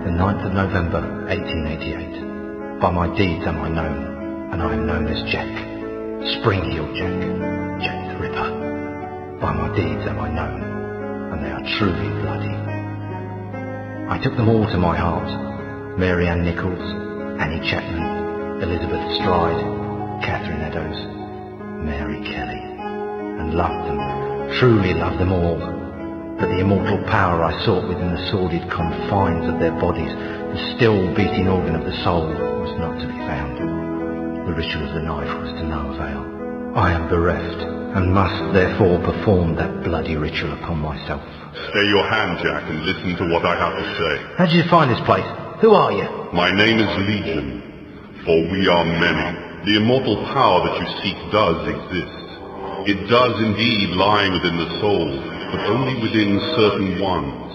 The 9th of November, 1888. By my deeds am I known, and I am known as Jack. Spring-heeled Jack, Jack the Ripper. By my deeds am I known, and they are truly bloody. I took them all to my heart. Mary Ann Nichols, Annie Chapman, Elizabeth Stride, Catherine Eddowes, Mary Kelly, and loved them, truly loved them all. But the immortal power I sought within the sordid confines of their bodies, the still beating organ of the soul, was not to be found. The ritual of the knife was to no avail. I am bereft, and must therefore perform that bloody ritual upon myself. Stay your hand, Jack, and listen to what I have to say. How did you find this place? Who are you? My name is Legion, for we are many. The immortal power that you seek does exist. It does indeed lie within the soul, but only within certain ones,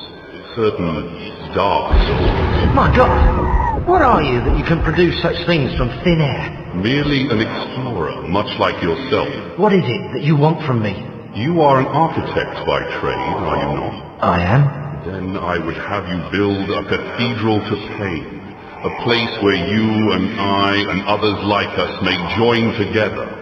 certain dark souls. My God! What are you that you can produce such things from thin air? Merely an explorer, much like yourself. What is it that you want from me? You are an architect by trade, are you not? I am. Then I would have you build a cathedral to pain, a place where you and I and others like us may join together.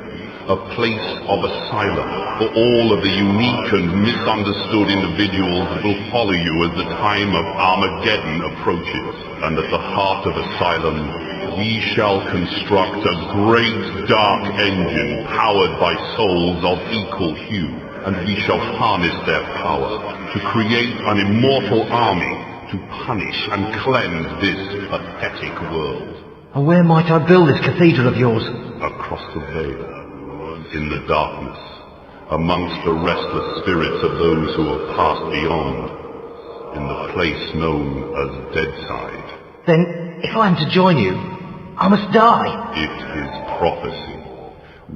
A place of asylum for all of the unique and misunderstood individuals that will follow you as the time of Armageddon approaches. And at the heart of asylum, we shall construct a great dark engine powered by souls of equal hue, and we shall harness their power to create an immortal army to punish and cleanse this pathetic world. And where might I build this cathedral of yours? Across the veil. In the darkness, amongst the restless spirits of those who have passed beyond, in the place known as Deadside. Then, if I am to join you, I must die. It is prophecy.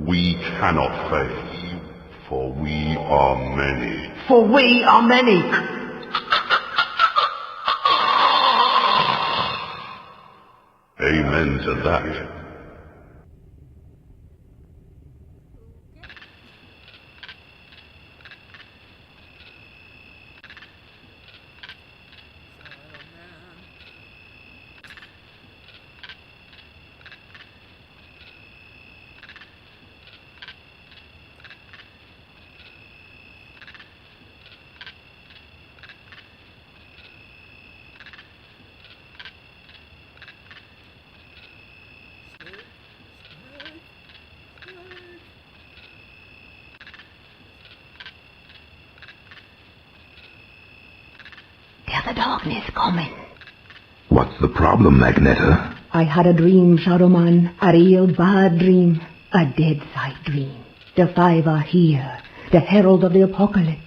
We cannot fail, for we are many. For we are many! Amen to that. The darkness coming. What's the problem, Magneta? I had a dream, Shadowman. A real bad dream. A Deadside dream. The five are here. The herald of the apocalypse.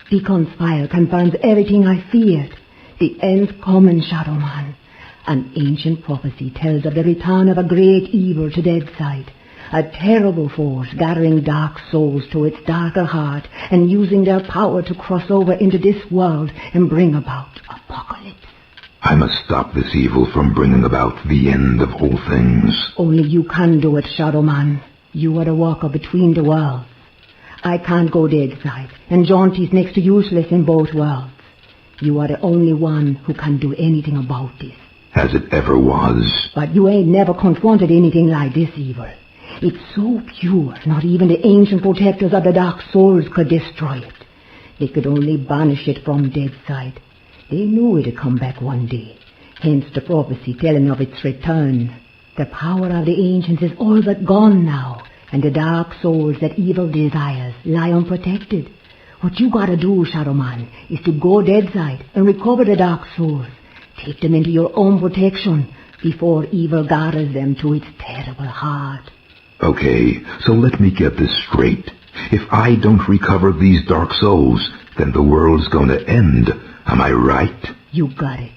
Deacon's fire confirms everything I feared. The end's coming, Shadowman. An ancient prophecy tells of the return of a great evil to Deadside. A terrible force gathering dark souls to its darker heart and using their power to cross over into this world and bring about apocalypse. I must stop this evil from bringing about the end of all things. Only you can do it, Shadowman. You are the walker between the worlds. I can't go dead side, and Jaunty's next to useless in both worlds. You are the only one who can do anything about this. As it ever was. But you ain't never confronted anything like this evil. It's so pure, not even the ancient protectors of the Dark Souls could destroy it. They could only banish it from dead side. They knew it'd come back one day, hence the prophecy telling of its return. The power of the ancients is all but gone now, and the Dark Souls that evil desires lie unprotected. What you gotta do, Shadowman, is to go dead side and recover the Dark Souls. Take them into your own protection before evil gathers them to its terrible heart. Okay, so let me get this straight. If I don't recover these Dark Souls, then the world's gonna end. Am I right? You got it.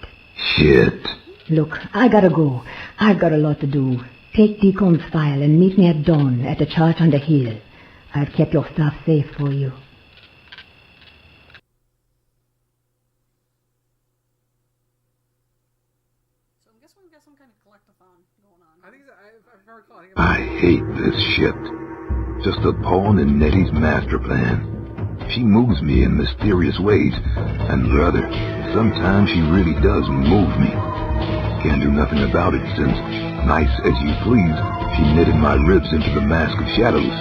Shit. Look, I gotta go. I've got a lot to do. Take Deacon's file and meet me at dawn at the church on the hill. I've kept your stuff safe for you. So I guess we've got some kind of collectathon going on. I think so, if I recall. I hate this shit. Just a pawn in Nettie's master plan. She moves me in mysterious ways, and brother, sometimes she really does move me. Can't do nothing about it since, nice as you please, she knitted my ribs into the mask of shadows.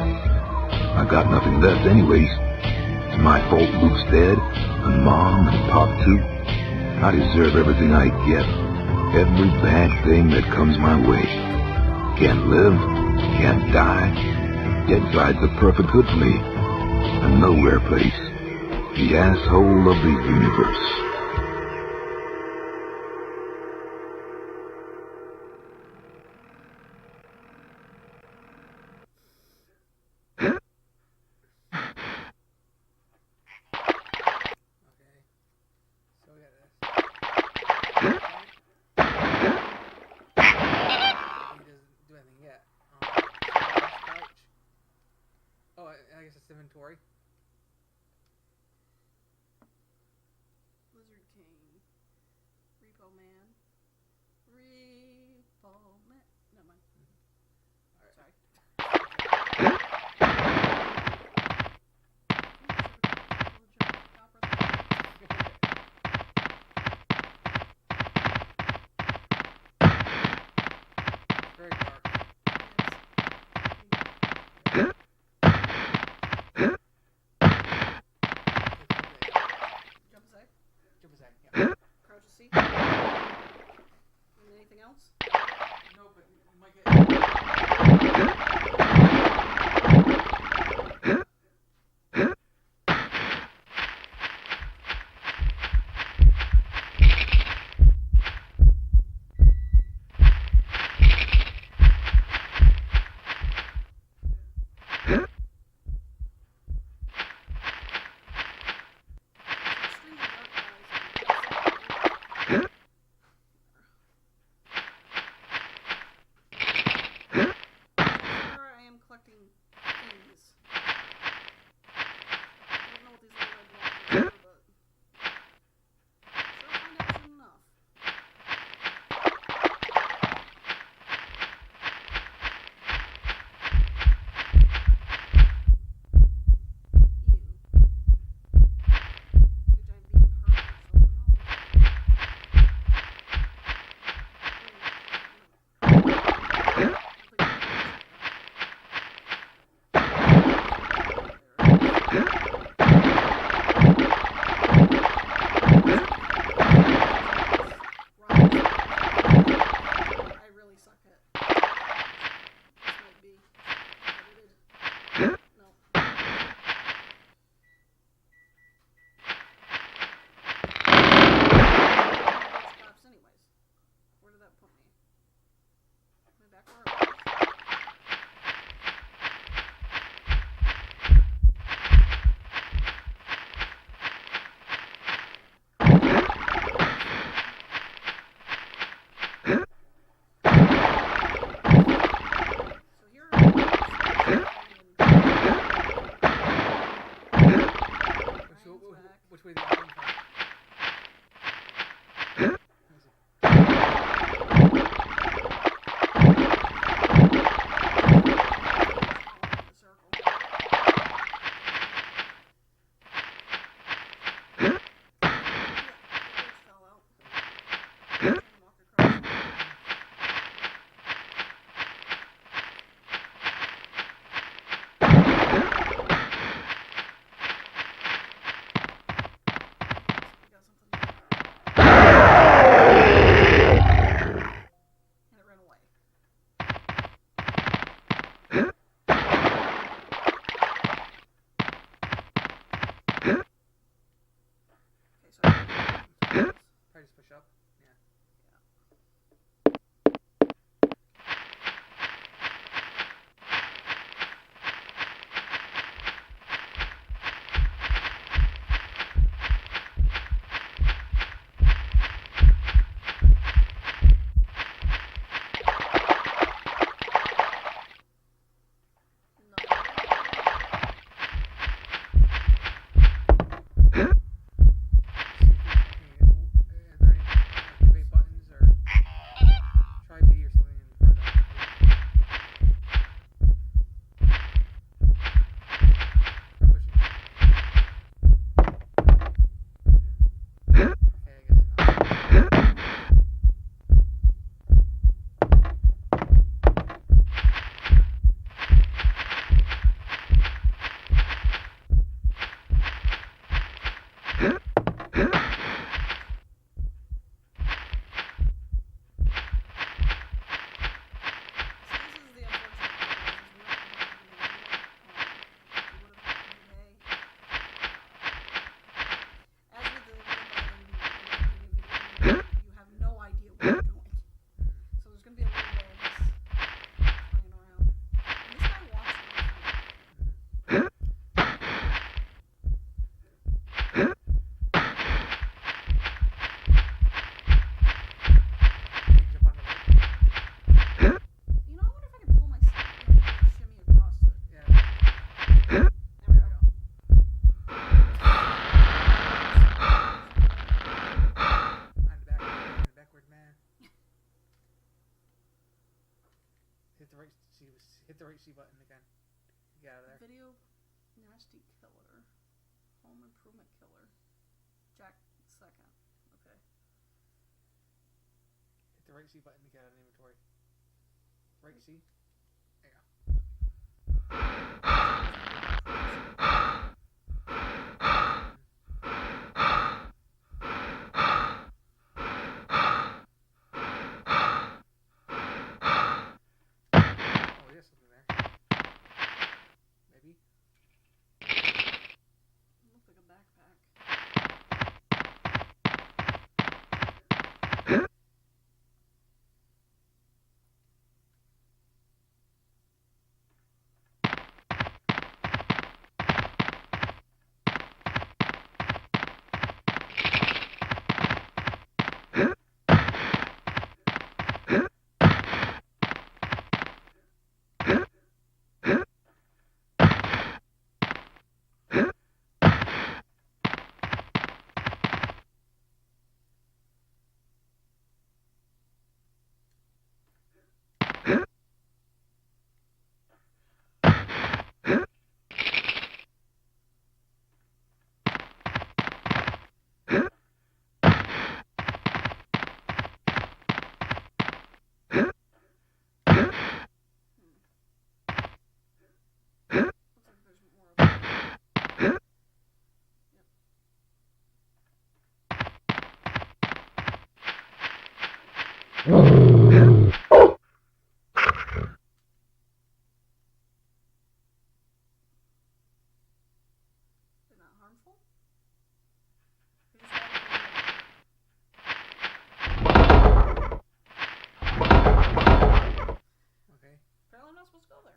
I got nothing left anyways. It's my fault Luke's dead, and Mom and Pop too. I deserve everything I get, every bad thing that comes my way. Can't live, can't die. Deadside's the perfect hood for me. A nowhere place. The asshole of the universe. So we got this. He doesn't do anything yet. Couch. Oh, I guess it's inventory. Lizard King. Repo Man. Never mind. Alright. Sorry. Very dark. Jump a sec. Jump a sec. Yeah. Crouch a seat. Anything else? hit the right C button again. Get out of there. Video nasty killer. Home improvement killer. Jack second. Okay. Hit the right C button to get out of inventory. Right C. There you go. Oh, there's something there. Maybe. Looks like a backpack. They're not harmful? They just Okay. apparently I'm not supposed to go there.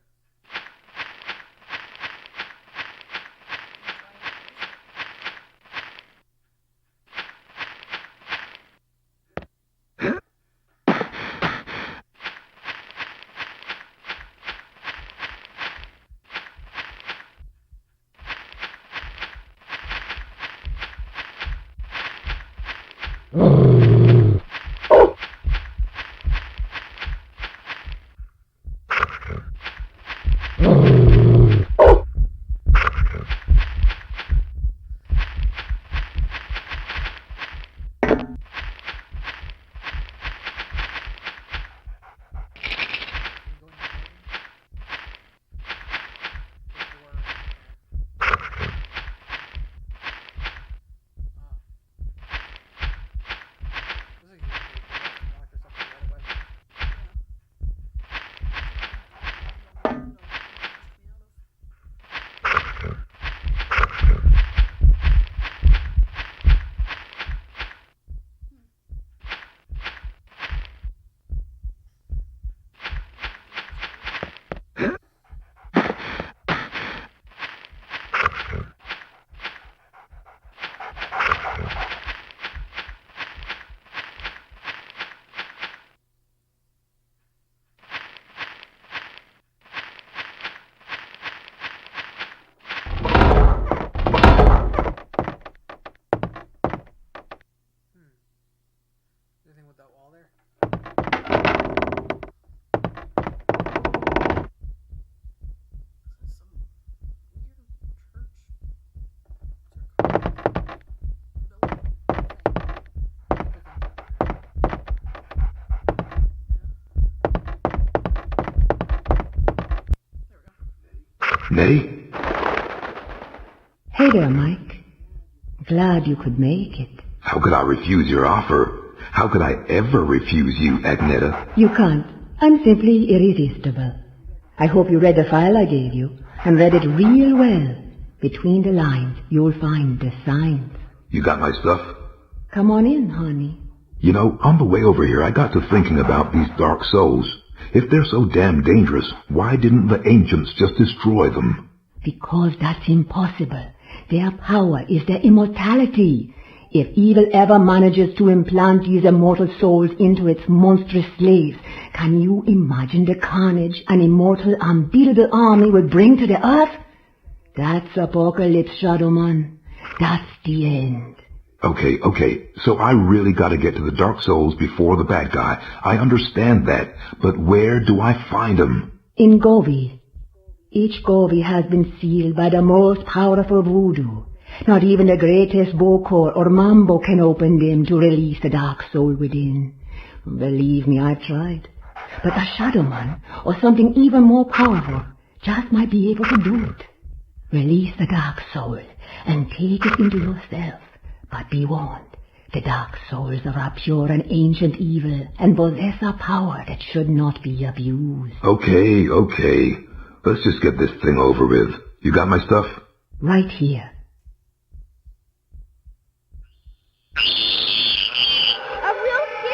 Anything with that wall there? This is some weird church. Building thing. Nettie? Hey there, Mike. Glad you could make it. How could I refuse your offer? How could I ever refuse you, Agneta? You can't. I'm simply irresistible. I hope you read the file I gave you, and read it real well. Between the lines, you'll find the signs. You got my stuff? Come on in, honey. You know, on the way over here, I got to thinking about these dark souls. If they're so damn dangerous, why didn't the ancients just destroy them? Because that's impossible. Their power is their immortality. If evil ever manages to implant these immortal souls into its monstrous slaves, can you imagine the carnage an immortal, unbeatable army would bring to the earth? That's apocalypse, Shadowman. That's the end. Okay, so I really gotta get to the dark souls before the bad guy. I understand that, but where do I find them? In Gobi, each Gobi has been sealed by the most powerful voodoo. Not even the greatest Bokor or Mambo can open them to release the dark soul within. Believe me, I've tried. But the Shadowman, or something even more powerful, just might be able to do it. Release the dark soul and take it into yourself. But be warned, the dark souls are a pure and ancient evil and possess a power that should not be abused. Okay. Let's just get this thing over with. You got my stuff? Right here.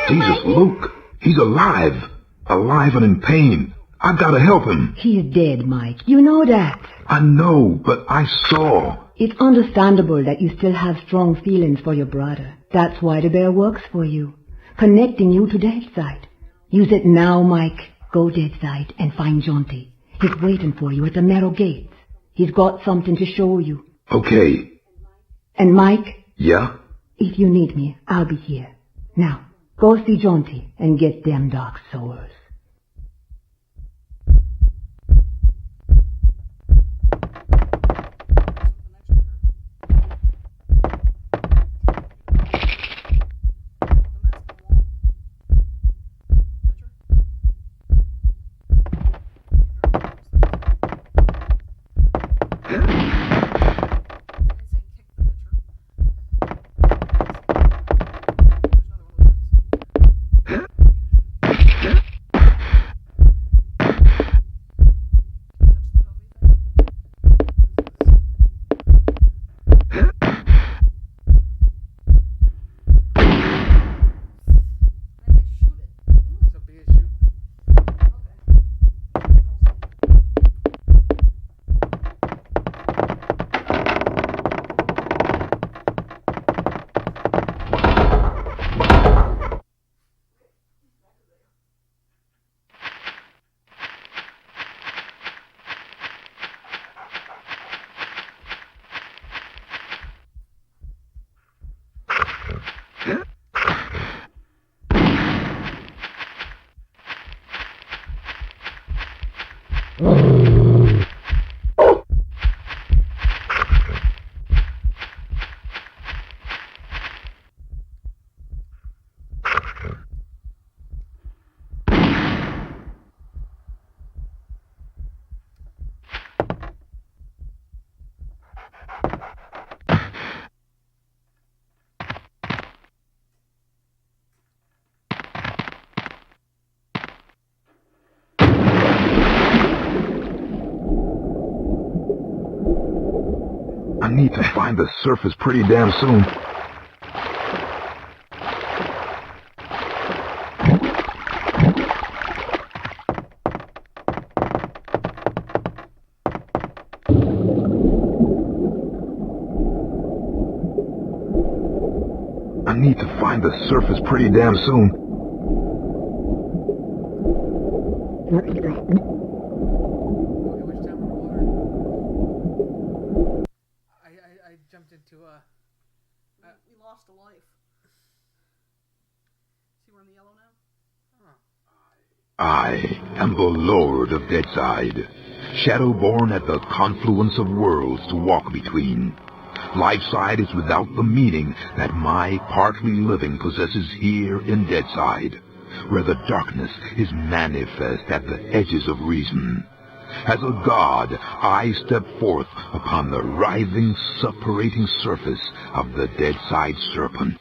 Jesus, Luke! He's alive! Alive and in pain. I've got to help him. He's dead, Mike. You know that. I know, but I saw. It's understandable that you still have strong feelings for your brother. That's why the bear works for you, connecting you to Deadside. Use it now, Mike. Go Deadside and find Jonty. He's waiting for you at the narrow gates. He's got something to show you. Okay. And Mike? Yeah? If you need me, I'll be here. Now, go see Jonty and get them dark souls. I need to find the surface pretty damn soon. I need to find the surface pretty damn soon. Okay, which time underwater? I jumped into We lost a life. See, we're in the yellow now? I am the Lord of Deadside, Shadowborn at the confluence of worlds to walk between. Lifeside is without the meaning that my partly living possesses here in Deadside, where the darkness is manifest at the edges of reason. As a god, I step forth upon the writhing, suppurating surface of the Deadside serpent.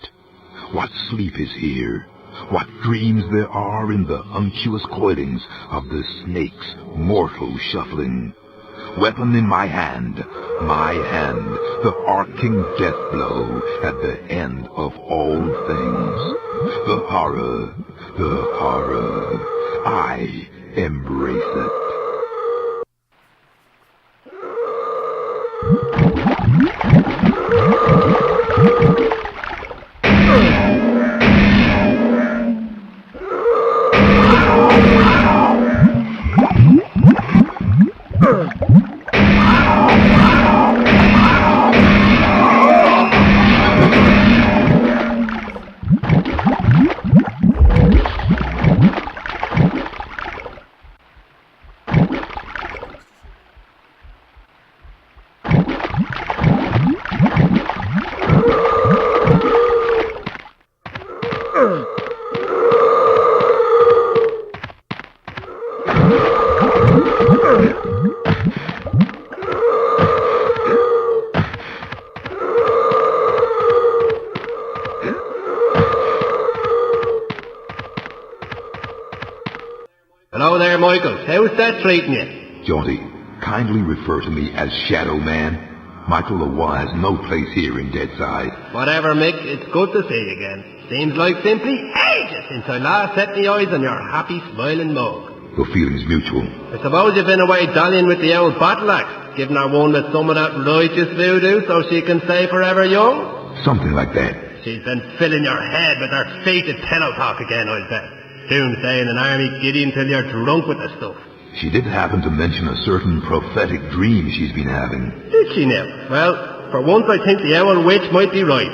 What sleep is here? What dreams there are in the unctuous coilings of the snake's mortal shuffling. Weapon in my hand, the arcing death blow at the end of all things. The horror, I embrace it. Hello there, Michael. How's that treating you? Jaunty, kindly refer to me as Shadowman. Michael Lawa has no place here in Deadside. Whatever, Mick. It's good to see you again. Seems like simply ages since I last set my eyes on your happy, smiling mug. The feeling's mutual. I suppose you've been away dallying with the old battle axe, giving her one with some of that righteous voodoo so she can stay forever young? Something like that. She's been filling your head with her fated pillow talk again, I'll bet. Soon saying an army giddy until you're drunk with the stuff. She did happen to mention a certain prophetic dream she's been having. Did she now? Well, for once I think the owl witch might be right.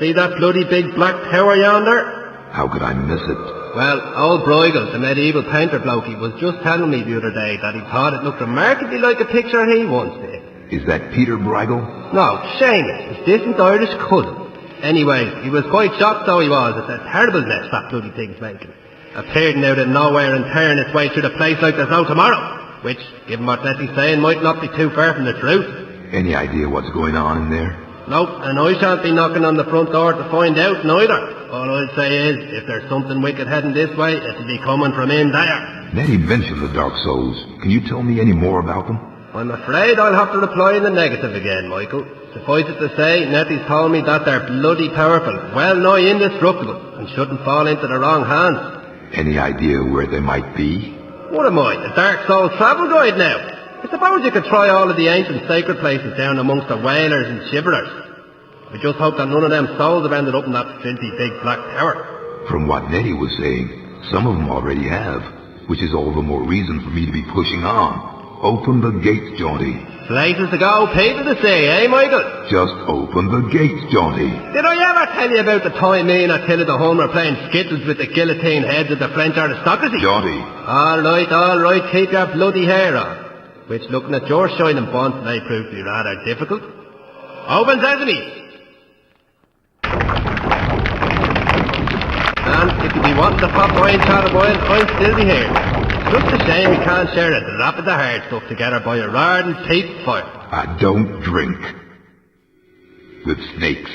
See that bloody big black tower yonder? How could I miss it? Well, old Bruegel, the medieval painter blokey, was just telling me the other day that he thought it looked remarkably like a picture he once did. Is that Peter Bruegel? No, Seamus, his distant Irish cousin. Anyway, he was quite shocked though he was at the terrible mess that bloody thing's making. Appearing out of nowhere and tearing its way through the place like there's no tomorrow. Which, given what Leslie's saying, might not be too far from the truth. Any idea what's going on in there? Nope, and I shan't be knocking on the front door to find out neither. All I'll say is, if there's something wicked heading this way, it'll be coming from in there. Nettie mentioned the Dark Souls. Can you tell me any more about them? I'm afraid I'll have to reply in the negative again, Michael. Suffice it to say, Nettie's told me that they're bloody powerful, well nigh indestructible, and shouldn't fall into the wrong hands. Any idea where they might be? What am I, a Dark Souls travel guide now? I suppose you could try all of the ancient sacred places down amongst the whalers and shiverers. I just hope that none of them souls have ended up in that filthy big black tower. From what Nettie was saying, some of them already have, which is all the more reason for me to be pushing on. Open the gates, Jaunty. Places to go, people to see, eh, Michael? Just open the gates, Jaunty. Did I ever tell you about the time me and Attila the Hun were playing skittles with the guillotine heads of the French aristocracy? Jaunty. All right, keep your bloody hair on. Which, looking at your shining bonds, may prove to be rather difficult. Open sesame! And if you be wanting to pop by and chat a while, I'll still be here. Just a shame we can't share a drop of the hard stuff together by a roaring peat fire. I don't drink with snakes.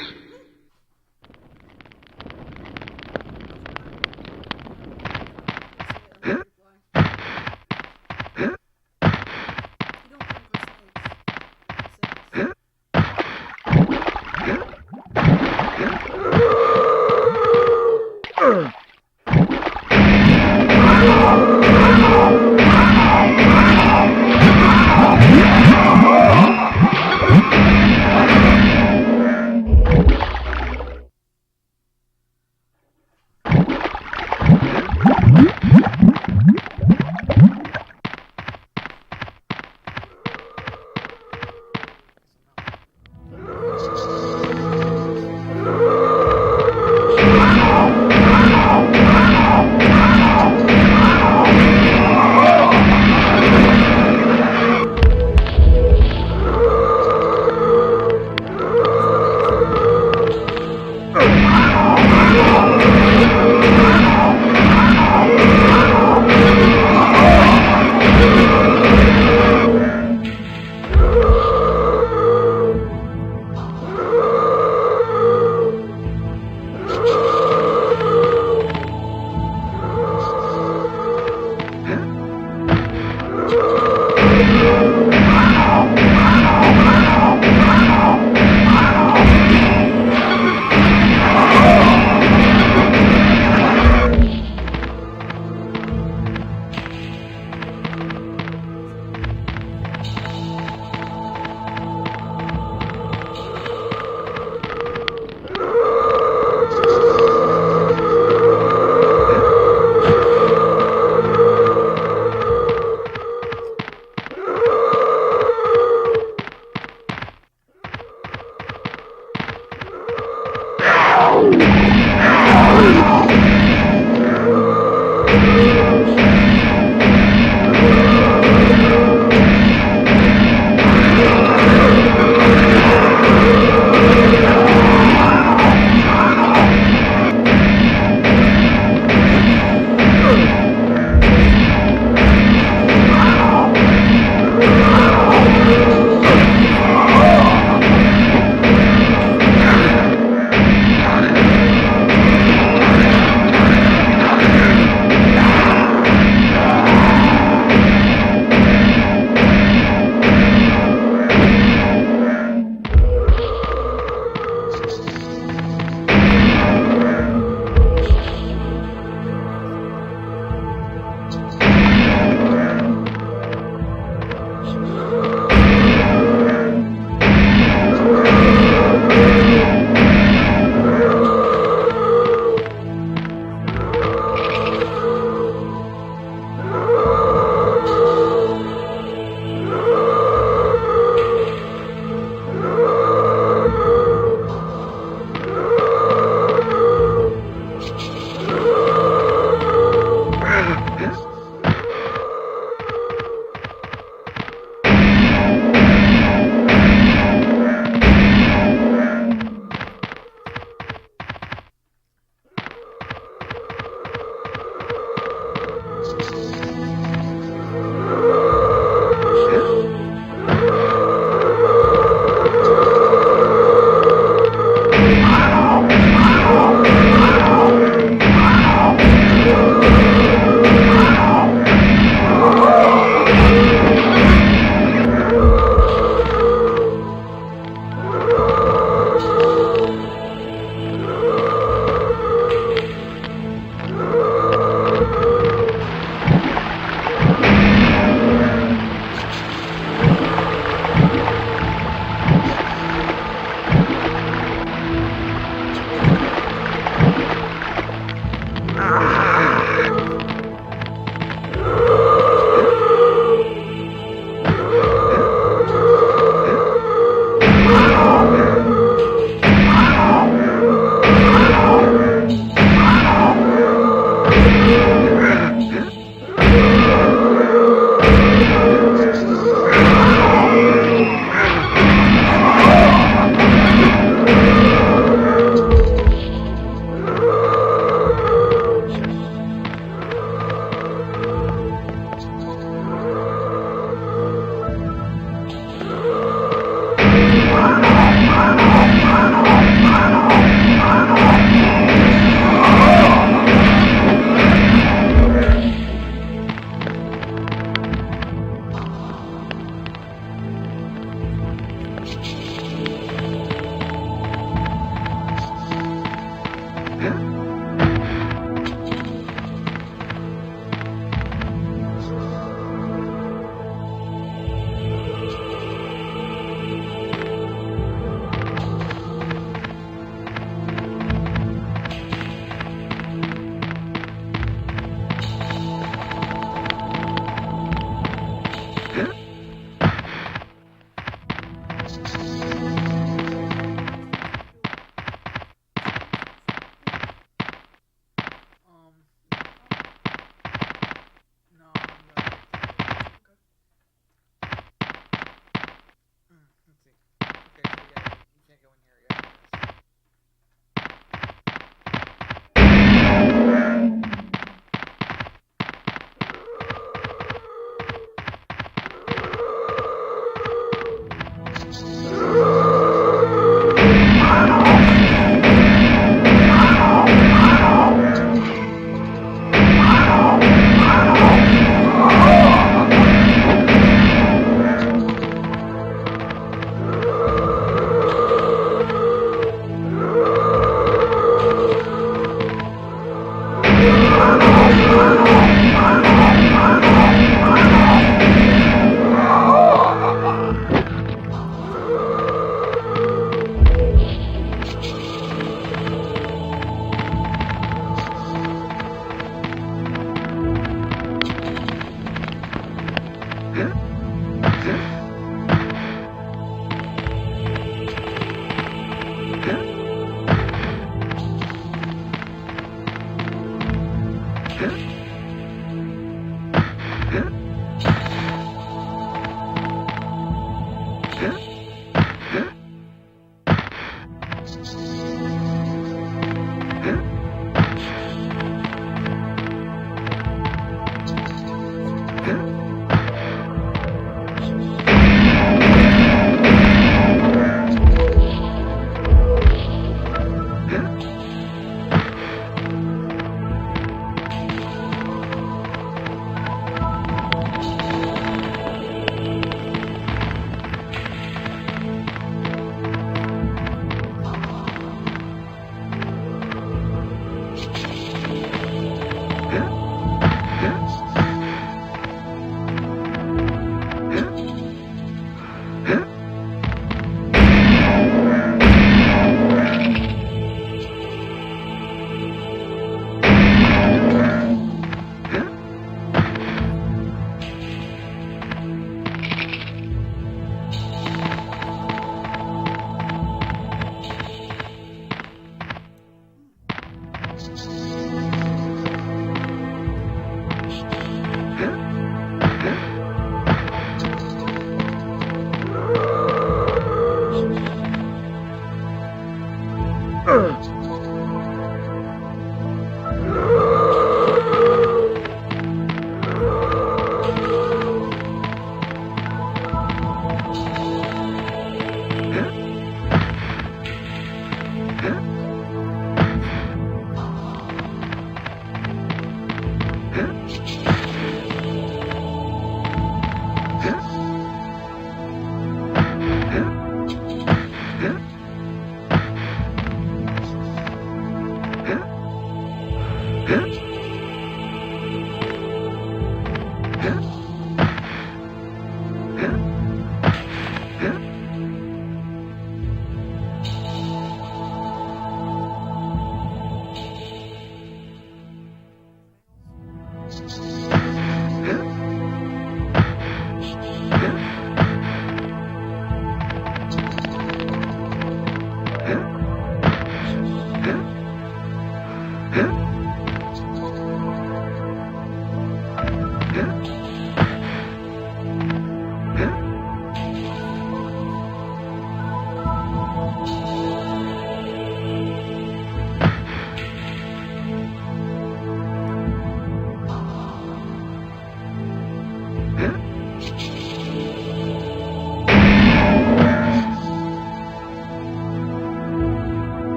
Huh?